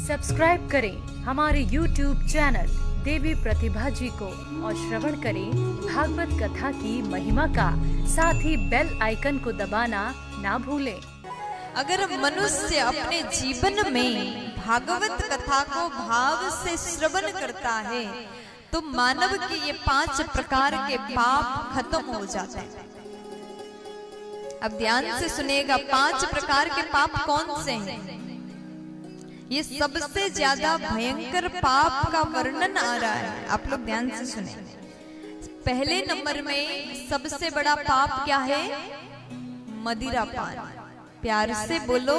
Subscribe करें हमारे YouTube channel देवी प्रतिभा जी को और श्रवण करें भागवत कथा की महिमा का। साथ ही बेल आइकन को दबाना ना भूलें। अगर मनुष्य अपने जीवन में भागवत कथा को भाव से श्रवण करता है तो मानव के ये 5 प्रकार के पाप खत्म हो जाते हैं। अब ध्यान से सुनेगा, 5 प्रकार के पाप कौन से हैं? ये सबसे ज्यादा भयंकर पाप का वर्णन आ रहा है, आप लोग ध्यान से सुने। पहले नंबर में सबसे बड़ा पाप क्या है? मदिरापान। प्यार से बोलो,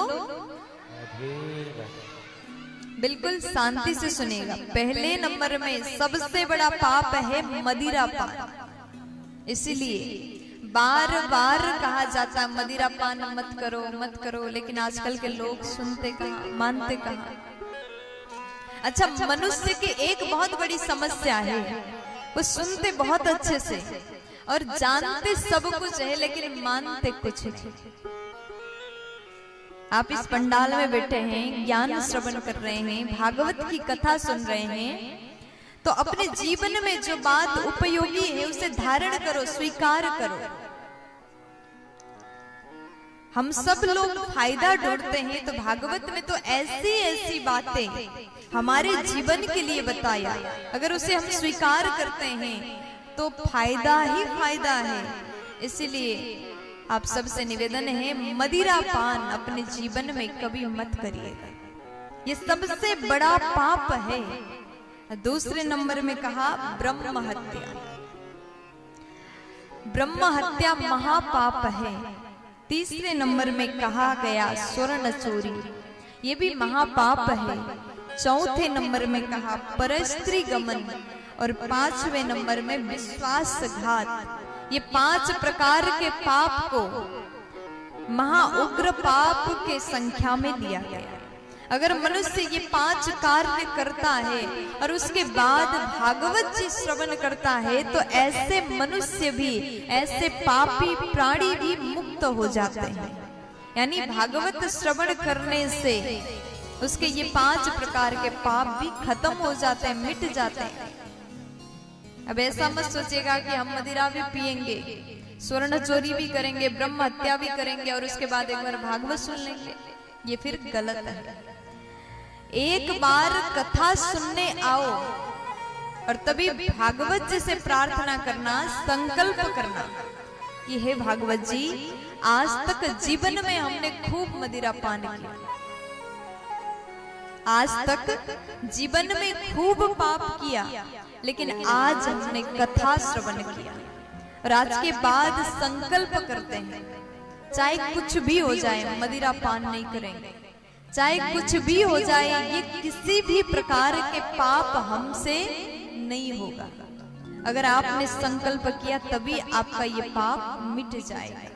बिल्कुल शांति से सुनेगा। पहले नंबर में सबसे बड़ा पाप है मदिरापान। इसीलिए बार बार कहा जाता है मदिरापान मत करो मत करो, लेकिन आजकल के लोग सुनते कहाँ, मानते कहाँ। अच्छा, मनुष्य की एक बहुत बड़ी समस्या है, वो सुनते बहुत अच्छे से और जानते सब कुछ है लेकिन मानते कुछ नहीं। आप इस पंडाल में बैठे हैं, ज्ञान श्रवण कर रहे हैं, भागवत की कथा सुन रहे हैं, तो अपने जीवन में जो बात उपयोगी है उसे धारण करो, स्वीकार करो। हम सब लोग फायदा ढूंढते हैं, तो भागवत में तो ऐसी ऐसी बातें हमारे जीवन के लिए बताया, अगर उसे हम स्वीकार करते हैं तो फायदा ही फायदा है। इसीलिए आप सबसे निवेदन है, मदिरापान अपने जीवन में कभी मत करिएगा, ये सबसे बड़ा पाप है। दूसरे नंबर में कहा ब्रह्म हत्या। ब्रह्म हत्या महापाप है। तीसरे नंबर में कहा गया स्वर्ण चोरी, ये भी महापाप है। चौथे नंबर में कहा परस्त्री गमन और 5वें नंबर में विश्वासघात। ये 5 प्रकार के पाप को महाउग्र पाप के संख्या में दिया गया। अगर मनुष्य ये 5 कार्य करता है और उसके बाद भागवत जी श्रवण करता है तो ऐसे मनुष्य भी, ऐसे पापी प्राणी भी मुक्त हो जाते हैं। यानी भागवत श्रवण करने से उसके ये 5 प्रकार के पाप भी खत्म हो जाते हैं, मिट जाते हैं। अब ऐसा मत सोचेगा कि हम मदिरा भी पिएंगे, स्वर्ण चोरी भी करेंगे, ब्रह्म हत्या भी करेंगे और उसके बाद एक बार भागवत सुन लेंगे, ये फिर गलत है। एक बार कथा सुनने आओ और तभी भागवत जी से प्रार्थना करना, संकल्प करना कि हे भागवत जी, आज तक जीवन में हमने खूब मदिरा पान किया, आज तक जीवन में खूब पाप किया, लेकिन आज हमने कथा श्रवण किया और आज के बाद संकल्प करते हैं चाहे कुछ भी हो जाए मदिरा पान नहीं करेंगे, चाहे कुछ भी हो जाए, ये किसी भी प्रकार के पाप हमसे नहीं होगा। अगर आपने संकल्प किया तभी आपका ये पाप मिट जाएगा।